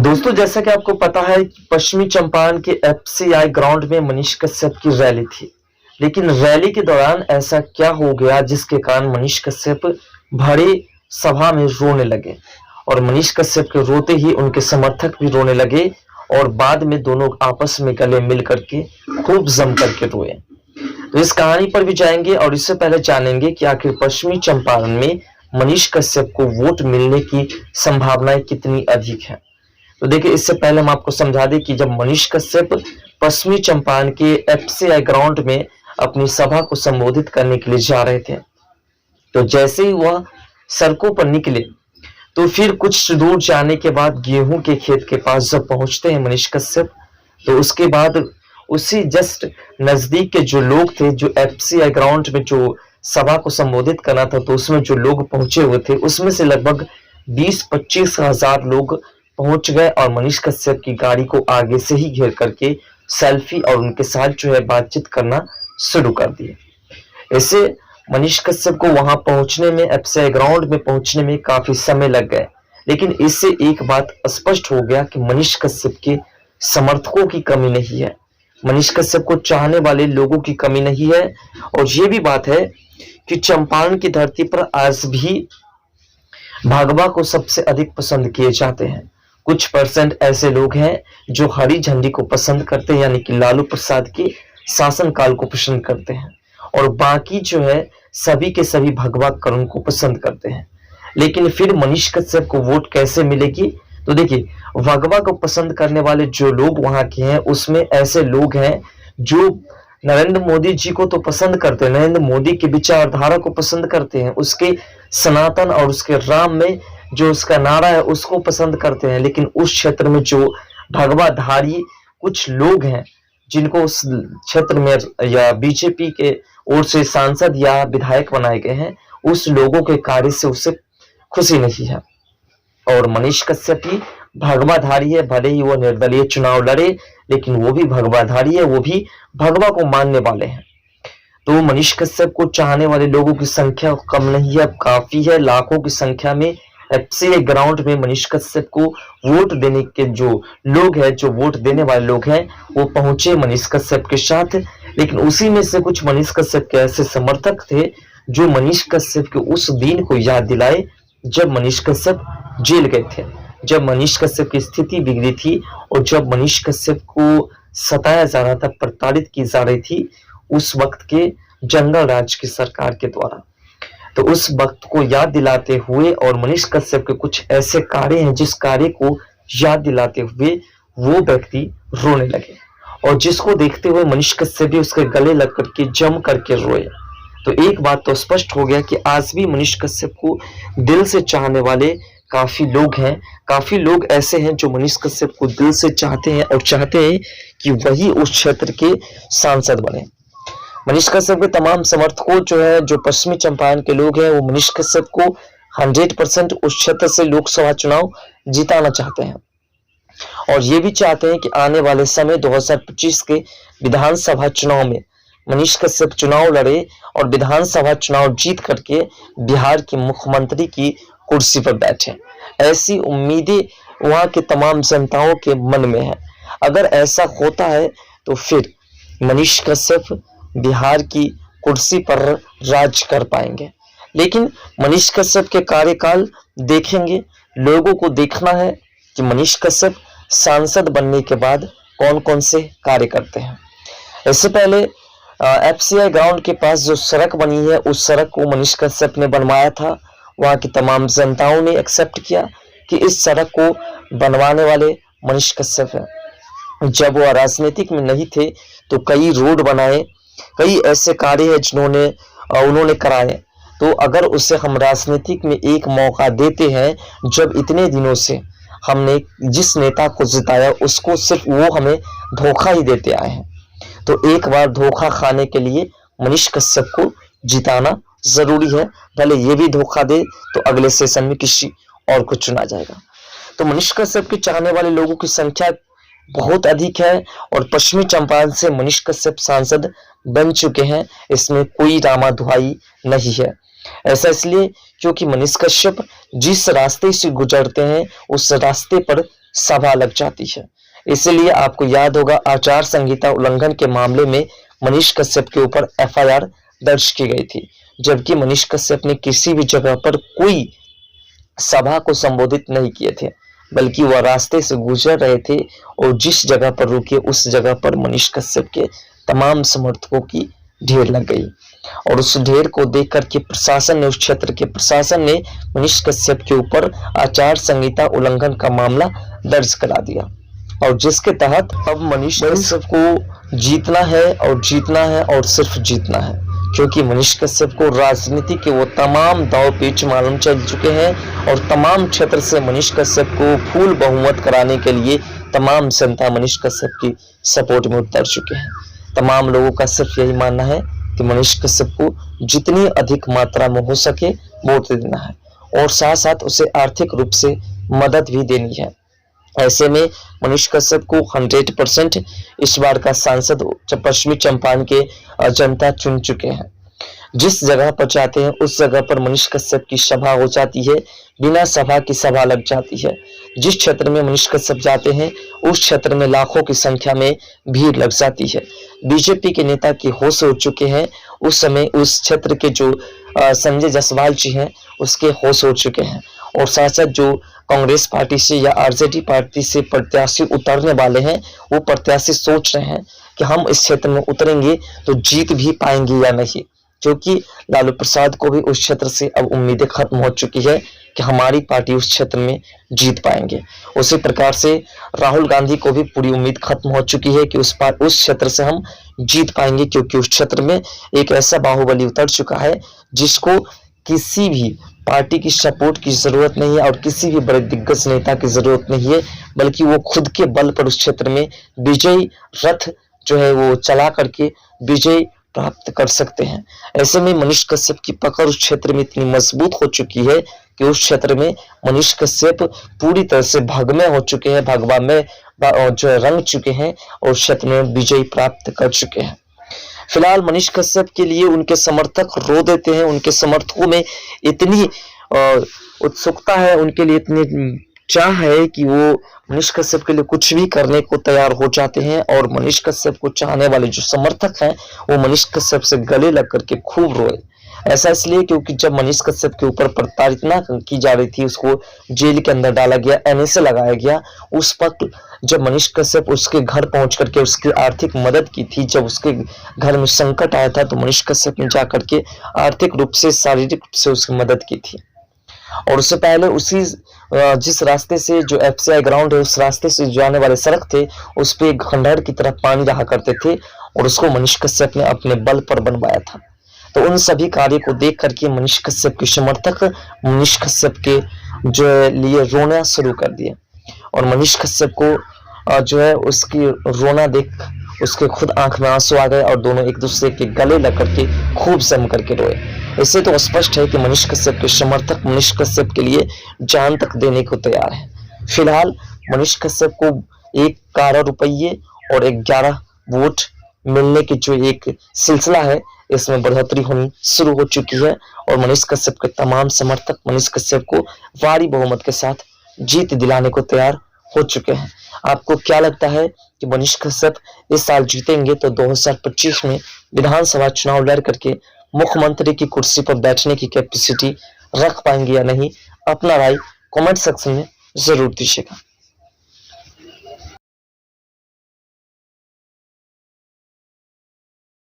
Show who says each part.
Speaker 1: दोस्तों, जैसा कि आपको पता है कि पश्चिमी चंपारण के एफसीआई ग्राउंड में मनीष कश्यप की रैली थी। लेकिन रैली के दौरान ऐसा क्या हो गया जिसके कारण मनीष कश्यप भरे सभा में रोने लगे और मनीष कश्यप के रोते ही उनके समर्थक भी रोने लगे और बाद में दोनों आपस में गले मिल करके खूब जम करके रोए। तो इस कहानी पर भी जाएंगे और इससे पहले जानेंगे कि आखिर पश्चिमी चंपारण में मनीष कश्यप को वोट मिलने की संभावनाएं कितनी अधिक है। तो देखिए, इससे पहले हम आपको समझा दें कि जब मनीष कश्यप पश्चिमी चंपारण के एफसीआई ग्राउंड में अपनी सभा को संबोधित करने के लिए जा रहे थे, तो जैसे ही वह सड़कों पर निकले तो फिर कुछ दूर जाने के बाद गेहूं के खेत के पास जब पहुंचते हैं मनीष कश्यप, तो उसके बाद उसी जस्ट नजदीक के जो लोग थे, जो एफसीआई ग्राउंड में जो सभा को संबोधित करना था, तो उसमें जो लोग पहुंचे हुए थे उसमें से लगभग 20-25 हजार लोग पहुंच गए और मनीष कश्यप की गाड़ी को आगे से ही घेर करके सेल्फी और उनके साथ जो है बातचीत करना शुरू कर दिए। ऐसे मनीष कश्यप को वहां पहुंचने में, एफसीआई ग्राउंड में पहुंचने में काफी समय लग गए, लेकिन इससे एक बात स्पष्ट हो गया कि मनीष कश्यप के समर्थकों की कमी नहीं है, मनीष कश्यप को चाहने वाले लोगों की कमी नहीं है। और ये भी बात है कि चंपारण की धरती पर आज भी भागवा को सबसे अधिक पसंद किए जाते हैं। कुछ परसेंट ऐसे लोग हैं जो हरी झंडी को पसंद करते हैं, यानी कि लालू प्रसाद के शासनकाल को पसंद करते हैं, और बाकी जो है सभी के सभी भगवा करुण को पसंद करते हैं। लेकिन फिर मनीष कश्यप को वोट कैसे मिलेगी? तो देखिए, भगवा को पसंद करने वाले जो लोग वहां के हैं उसमें ऐसे लोग हैं जो नरेंद्र मोदी जी को तो पसंद करते हैं, नरेंद्र मोदी की विचारधारा को पसंद करते हैं, उसके सनातन और उसके राम में जो उसका नारा है उसको पसंद करते हैं। लेकिन उस क्षेत्र में जो भगवाधारी कुछ लोग हैं जिनको उस क्षेत्र में या बीजेपी के ओर से सांसद या विधायक बनाए गए हैं, उस लोगों के कार्य से उसे खुशी नहीं है। और मनीष कश्यप ही भगवाधारी है, भले ही वो निर्दलीय चुनाव लड़े, लेकिन वो भी भगवाधारी है, वो भी भगवा को मानने वाले हैं। तो मनीष कश्यप को चाहने वाले लोगों की संख्या कम नहीं है, काफी है, लाखों की संख्या में एफसीआई ग्राउंड में मनीष कश्यप को वोट देने के जो लोग हैं, जो वोट देने वाले लोग हैं, वो पहुंचे मनीष कश्यप के साथ। लेकिन उसी में से कुछ मनीष कश्यप के ऐसे समर्थक थे जो मनीष कश्यप के उस दिन को याद दिलाए जब मनीष कश्यप जेल गए थे, जब मनीष कश्यप की स्थिति बिगड़ी थी और जब मनीष कश्यप को सताया जा रहा था, प्रताड़ित की जा रही थी उस वक्त के जंगल राज की सरकार के द्वारा। तो उस वक्त को याद दिलाते हुए और मनीष कश्यप के कुछ ऐसे कार्य हैं जिस कार्य को याद दिलाते हुए वो व्यक्ति रोने लगे, और जिसको देखते हुए मनीष कश्यप भी उसके गले लग करके जम करके रोए। तो एक बात तो स्पष्ट हो गया कि आज भी मनीष कश्यप को दिल से चाहने वाले काफी लोग हैं, काफी लोग ऐसे हैं जो मनीष कश्यप को दिल से चाहते हैं और चाहते हैं कि वही उस क्षेत्र के सांसद बने। मनीष कश्यप के तमाम समर्थकों जो है, जो पश्चिमी चंपारण के लोग हैं, वो मनीष कश्यप को 100% उस क्षेत्र से लोकसभा चुनाव जिताना चाहते हैं और ये भी चाहते हैं कि आने वाले समय 2025 के विधानसभा चुनाव में मनीष कश्यप चुनाव लड़े और विधानसभा चुनाव जीत करके बिहार की मुख्यमंत्री की कुर्सी पर बैठे। ऐसी उम्मीदें वहां के तमाम जनताओं के मन में है। अगर ऐसा होता है तो फिर मनीष कश्यप बिहार की कुर्सी पर राज कर पाएंगे। लेकिन मनीष कश्यप के कार्यकाल देखेंगे, लोगों को देखना है कि मनीष कश्यप सांसद बनने के बाद कौन कौन से कार्य करते हैं। इससे पहले एफसीआई ग्राउंड के पास जो सड़क बनी है, उस सड़क को मनीष कश्यप ने बनवाया था। वहां की तमाम जनताओं ने एक्सेप्ट किया कि इस सड़क को बनवाने वाले मनीष कश्यप है। जब वह राजनीतिक में नहीं थे तो कई रोड बनाए, कई ऐसे कार्य है जिन्होंने उन्होंने कराए। तो अगर उसे हम राजनीतिक में एक मौका देते हैं, जब इतने दिनों से हमने जिस नेता को जिताया उसको सिर्फ वो हमें धोखा ही देते आए हैं, तो एक बार धोखा खाने के लिए मनीष कश्यप को जिताना जरूरी है। भले ये भी धोखा दे तो अगले सेशन में किसी और को चुना जाएगा। तो मनीष कश्यप के चाहने वाले लोगों की संख्या बहुत अधिक है और पश्चिमी चंपारण से मनीष कश्यप सांसद बन चुके हैं, इसमें कोई रामाधुआई नहीं है। ऐसा इसलिए क्योंकि मनीष कश्यप जिस रास्ते से गुजरते हैं उस रास्ते पर सभा लग जाती है। इसलिए आपको याद होगा, आचार संहिता उल्लंघन के मामले में मनीष कश्यप के ऊपर एफआईआर दर्ज की गई थी, जबकि मनीष कश्यप ने किसी भी जगह पर कोई सभा को संबोधित नहीं किए थे, बल्कि वह रास्ते से गुजर रहे थे और जिस जगह पर रुके उस जगह पर मनीष कश्यप के तमाम समर्थकों की ढेर लग गई। और उस ढेर को देख करके प्रशासन ने, उस क्षेत्र के प्रशासन ने मनीष कश्यप के ऊपर आचार संहिता उल्लंघन का मामला दर्ज करा दिया, और जिसके तहत अब मनीष कश्यप को जीतना है और जीतना है और सिर्फ जीतना है, क्योंकि मनीष कश्यप को राजनीति के वो तमाम दाव पेच मालूम चल चुके हैं और तमाम क्षेत्र से मनीष कश्यप को फुल बहुमत कराने के लिए तमाम जनता मनीष कश्यप की सपोर्ट में उतर चुके हैं। तमाम लोगों का सिर्फ यही मानना है कि मनीष कश्यप को जितनी अधिक मात्रा में हो सके वोट देना है और साथ साथ उसे आर्थिक रूप से मदद भी देनी है। ऐसे में मनीष कश्यप को 100% इस बार का सांसद पश्चिमी चंपारण के जनता चुन चुके हैं। जिस जगह पर जाते हैं उस जगह पर मनीष कश्यप की सभा हो जाती है, बिना सभा की सभा लग जाती है। जिस क्षेत्र में मनीष कश्यप जाते हैं उस क्षेत्र में लाखों की संख्या में भीड़ लग जाती है। बीजेपी के नेता की होश उड़ चुके हैं, उस समय उस क्षेत्र के जो संजय जायसवाल जी हैं उसके होश उड़ चुके हैं, और साथ साथ जो कांग्रेस पार्टी से या आरजेडी पार्टी से प्रत्याशी उतरने वाले हैं वो प्रत्याशी सोच रहे हैं कि हम इस क्षेत्र में उतरेंगे तो जीत भी पाएंगे या नहीं, क्योंकि लालू प्रसाद को भी उस क्षेत्र से अब उम्मीदें खत्म हो चुकी है कि हमारी पार्टी उस क्षेत्र में जीत पाएंगे। उसी प्रकार से राहुल गांधी को भी पूरी उम्मीद खत्म हो चुकी है कि उस क्षेत्र से हम जीत पाएंगे, क्योंकि उस क्षेत्र में एक ऐसा बाहुबली उतर चुका है जिसको किसी भी पार्टी की सपोर्ट की जरूरत नहीं है और किसी भी बड़े दिग्गज नेता की जरूरत नहीं है, बल्कि वो खुद के बल पर उस क्षेत्र में विजयी रथ जो है वो चला करके विजय प्राप्त कर सकते हैं। ऐसे में मनीष कश्यप की पकड़ उस क्षेत्र में इतनी मजबूत हो चुकी है कि उस क्षेत्र में मनीष कश्यप पूरी तरह से भगमे हो चुके हैं, भगवा में जो रंग चुके हैं और क्षेत्र में विजय प्राप्त कर चुके हैं। फिलहाल मनीष कश्यप के लिए उनके समर्थक रो देते हैं, उनके समर्थकों में इतनी उत्सुकता है, उनके लिए इतनी चाह है कि वो मनीष कश्यप के लिए कुछ भी करने को तैयार हो जाते हैं, और मनीष कश्यप को चाहने वाले जो समर्थक हैं वो मनीष कश्यप से गले लग करके खूब रोए। ऐसा इसलिए क्योंकि जब मनीष कश्यप के ऊपर प्रताड़ना की जा रही थी, उसको जेल के अंदर डाला गया, एनएसए लगाया गया, उस वक्त जब मनीष कश्यप उसके घर पहुंच करके उसकी आर्थिक मदद की थी, जब उसके घर में संकट आया था तो मनीष कश्यप ने जाकर के आर्थिक रूप से, शारीरिक रूप से उसकी मदद की थी। और उससे पहले उसी जिस रास्ते से जो एफसीआई ग्राउंड है उस रास्ते से जाने वाले सड़क थे उस पे खंडहर की तरफ पानी रहा करते थे और उसको मनीष कश्यप ने अपने बल पर बनवाया था। तो उन सभी कार्य को देख करके मनीष कश्यप के समर्थक मनीष कश्यप के जो लिए रोना शुरू कर दिए, और मनीष कश्यप को जो है उसकी रोना देख उसके खुद आंख में आंसू आ गए और दोनों एक दूसरे के गले लग करके खूब जम करके रोए। इससे तो स्पष्ट है कि मनीष कश्यप के समर्थक मनीष कश्यप के लिए जान तक देने को तैयार है। फिलहाल मनीष कश्यप को 11 रुपये और 11 वोट मिलने की जो एक सिलसिला है इसमें बढ़ोतरी होनी शुरू हो चुकी है, और मनीष कश्यप के तमाम समर्थक मनीष कश्यप को भारी बहुमत के साथ जीत दिलाने को तैयार हो चुके हैं। आपको क्या लगता है कि मनीष कश्यप इस साल जीतेंगे तो 2025 में विधानसभा चुनाव लड़ करके मुख्यमंत्री की कुर्सी पर बैठने की कैपेसिटी रख पाएंगे या नहीं? अपना राय कमेंट सेक्शन में जरूर दीजिएगा।